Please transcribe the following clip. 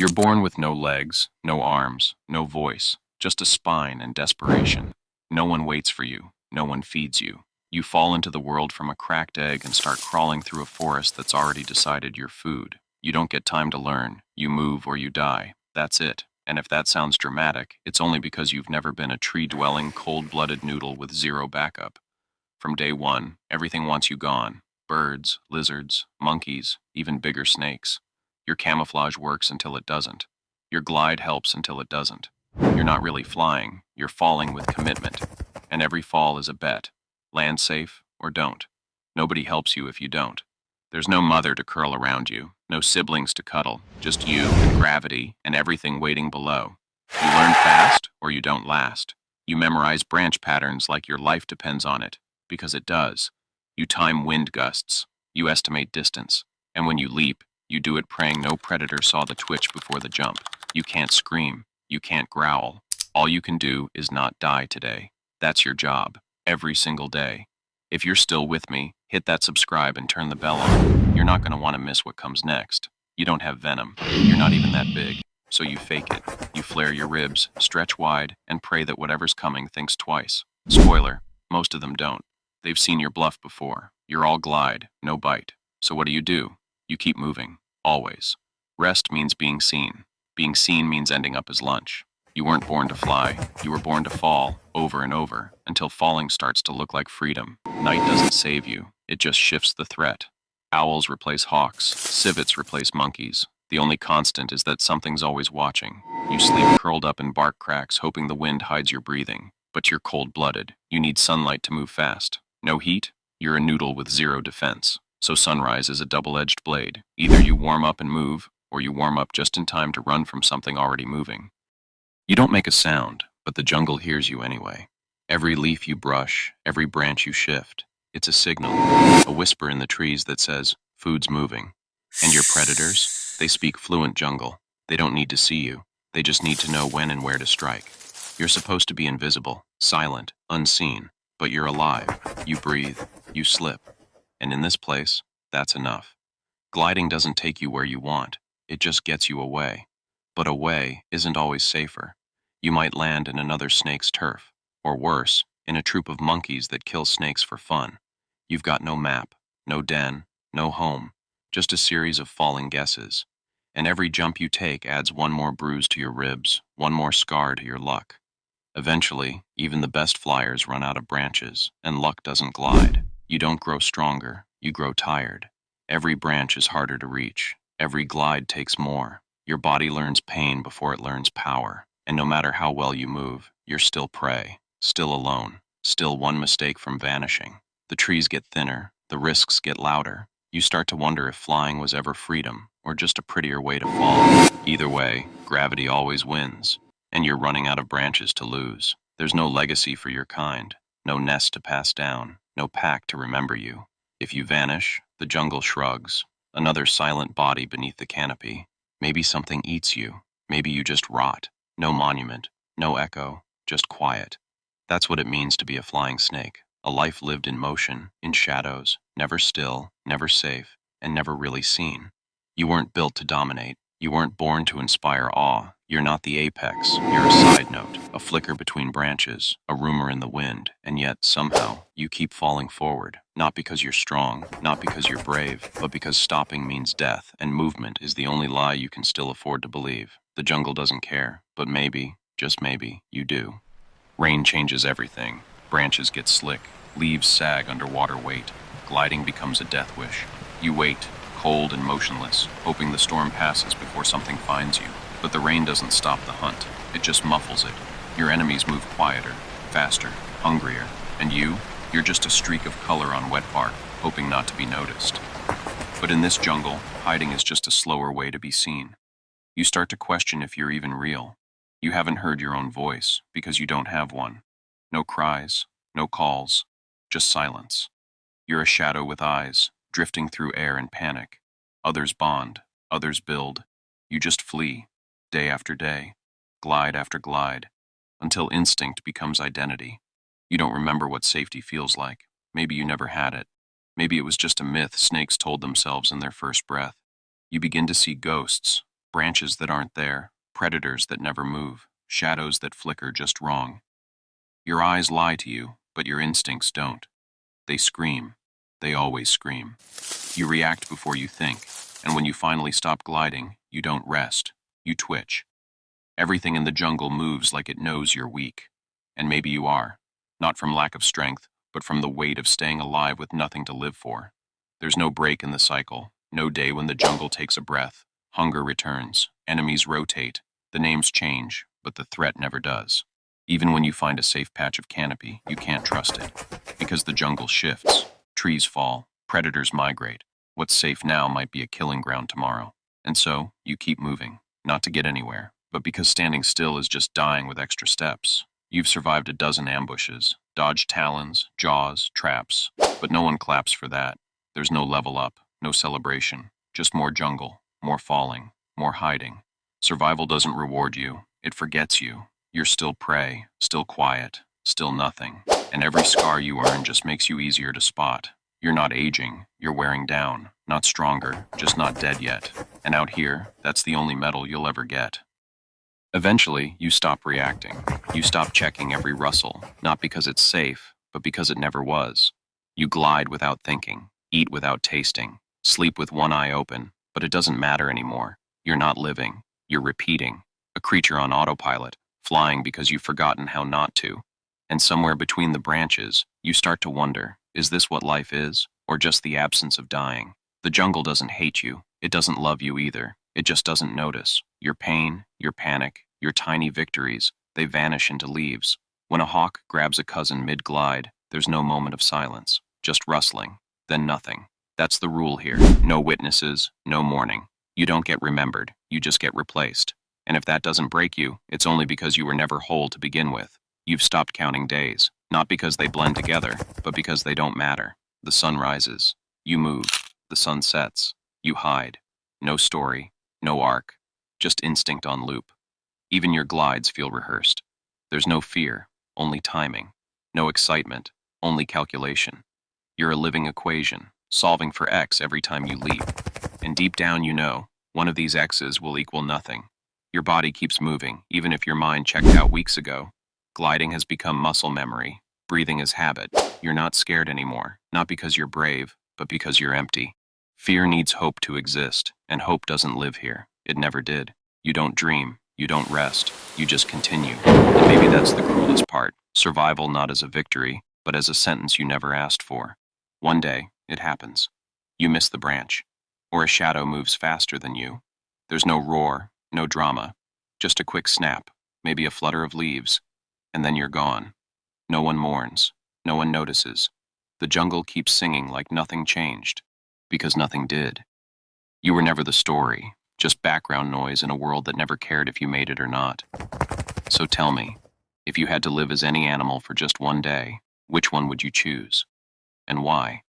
You're born with no legs, no arms, no voice, just a spine and desperation. No one waits for you. No one feeds you. You fall into the world from a cracked egg and start crawling through a forest that's already decided your food. You don't get time to learn. You move or you die. That's it. And if that sounds dramatic, it's only because you've never been a tree-dwelling, cold-blooded noodle with zero backup. From day one, everything wants you gone. Birds, lizards, monkeys, even bigger snakes. Your camouflage works until it doesn't. Your glide helps until it doesn't. You're not really flying, you're falling with commitment. And every fall is a bet. Land safe or don't. Nobody helps you if you don't. There's no mother to curl around you, no siblings to cuddle, just you, gravity, and everything waiting below. You learn fast or you don't last. You memorize branch patterns like your life depends on it, because it does. You time wind gusts. You estimate distance. And when you leap, you do it praying no predator saw the twitch before the jump. You can't scream. You can't growl. All you can do is not die today. That's your job, every single day. If you're still with me, hit that subscribe and turn the bell on. You're not going to want to miss what comes next. You don't have venom. You're not even that big. So you fake it. You flare your ribs, stretch wide, and pray that whatever's coming thinks twice. Spoiler, most of them don't. They've seen your bluff before. You're all glide, no bite. So what do? You keep moving, always. Rest means being seen. Being seen means ending up as lunch. You weren't born to fly. You were born to fall, over and over, until falling starts to look like freedom. Night doesn't save you. It just shifts the threat. Owls replace hawks. Civets replace monkeys. The only constant is that something's always watching. You sleep curled up in bark cracks, hoping the wind hides your breathing. But you're cold-blooded. You need sunlight to move fast. No heat? You're a noodle with zero defense. So sunrise is a double-edged blade. Either you warm up and move, or you warm up just in time to run from something already moving. You don't make a sound, but the jungle hears you anyway. Every leaf you brush, every branch you shift, it's a signal, a whisper in the trees that says, food's moving. And your predators, they speak fluent jungle. They don't need to see you. They just need to know when and where to strike. You're supposed to be invisible, silent, unseen, but you're alive. You breathe, you slip. And in this place, that's enough. Gliding doesn't take you where you want. It just gets you away. But away isn't always safer. You might land in another snake's turf, or worse, in a troop of monkeys that kill snakes for fun. You've got no map, no den, no home, just a series of falling guesses. And every jump you take adds one more bruise to your ribs, one more scar to your luck. Eventually, even the best flyers run out of branches, and luck doesn't glide. You don't grow stronger, you grow tired. Every branch is harder to reach. Every glide takes more. Your body learns pain before it learns power. And no matter how well you move, you're still prey, still alone, still one mistake from vanishing. The trees get thinner, the risks get louder. You start to wonder if flying was ever freedom, or just a prettier way to fall. Either way, gravity always wins, and you're running out of branches to lose. There's no legacy for your kind, no nest to pass down, no pack to remember you. If you vanish, the jungle shrugs, another silent body beneath the canopy. Maybe something eats you, maybe you just rot. No monument, no echo, just quiet. That's what it means to be a flying snake, a life lived in motion, in shadows, never still, never safe, and never really seen. You weren't built to dominate. You weren't born to inspire awe. You're not the apex. You're a side note, a flicker between branches, a rumor in the wind, and yet, somehow, you keep falling forward. Not because you're strong, not because you're brave, but because stopping means death, and movement is the only lie you can still afford to believe. The jungle doesn't care, but maybe, just maybe, you do. Rain changes everything. Branches get slick. Leaves sag under water weight. Gliding becomes a death wish. You wait, cold and motionless, hoping the storm passes before something finds you. But the rain doesn't stop the hunt. It just muffles it. Your enemies move quieter, faster, hungrier. And you're just a streak of color on wet bark, hoping not to be noticed. But in this jungle, hiding is just a slower way to be seen. You start to question if you're even real. You haven't heard your own voice because you don't have one. No cries, no calls, just silence. You're a shadow with eyes, drifting through air in panic. Others bond, others build. You just flee, day after day, glide after glide, until instinct becomes identity. You don't remember what safety feels like. Maybe you never had it. Maybe it was just a myth snakes told themselves in their first breath. You begin to see ghosts, Branches that aren't there, predators that never move, shadows that flicker just wrong. Your eyes lie to you, but your instincts don't. They scream. They always scream. You react before you think, and when you finally stop gliding, you don't rest. You twitch. Everything in the jungle moves like it knows you're weak. And maybe you are. Not from lack of strength, but from the weight of staying alive with nothing to live for. There's no break in the cycle, no day when the jungle takes a breath. Hunger returns, enemies rotate, the names change, but the threat never does. Even when you find a safe patch of canopy, you can't trust it. Because the jungle shifts, trees fall, predators migrate. What's safe now might be a killing ground tomorrow. And so, you keep moving, not to get anywhere, but because standing still is just dying with extra steps. You've survived a dozen ambushes, dodged talons, jaws, traps, but no one claps for that. There's no level up, no celebration, just more jungle, more falling, more hiding. Survival doesn't reward you, it forgets you. You're still prey, still quiet, still nothing. And every scar you earn just makes you easier to spot. You're not aging, you're wearing down, not stronger, just not dead yet. And out here, that's the only medal you'll ever get. Eventually, you stop reacting. You stop checking every rustle, not because it's safe, but because it never was. You glide without thinking, eat without tasting, sleep with one eye open, but it doesn't matter anymore. You're not living, you're repeating. A creature on autopilot, flying because you've forgotten how not to. And somewhere between the branches, you start to wonder, is this what life is, or just the absence of dying? The jungle doesn't hate you, it doesn't love you either, it just doesn't notice. Your pain, your panic, your tiny victories, they vanish into leaves. When a hawk grabs a cousin mid-glide, there's no moment of silence, just rustling, then nothing. That's the rule here. No witnesses, no mourning. You don't get remembered, you just get replaced. And if that doesn't break you, it's only because you were never whole to begin with. You've stopped counting days, not because they blend together, but because they don't matter. The sun rises. You move. The sun sets. You hide. No story, no arc, just instinct on loop. Even your glides feel rehearsed. There's no fear, only timing. No excitement, only calculation. You're a living equation, solving for X every time you leap. And deep down you know, one of these X's will equal nothing. Your body keeps moving, even if your mind checked out weeks ago. Gliding has become muscle memory. Breathing is habit. You're not scared anymore, not because you're brave, but because you're empty. Fear needs hope to exist, and hope doesn't live here. It never did. You don't dream, you don't rest, you just continue. And maybe that's the cruelest part. Survival not as a victory, but as a sentence you never asked for. One day, it happens. You miss the branch, or a shadow moves faster than you. There's no roar, no drama, just a quick snap, maybe a flutter of leaves, and then you're gone. No one mourns, no one notices. The jungle keeps singing like nothing changed, because nothing did. You were never the story, just background noise in a world that never cared if you made it or not. So tell me, if you had to live as any animal for just one day, which one would you choose? And why?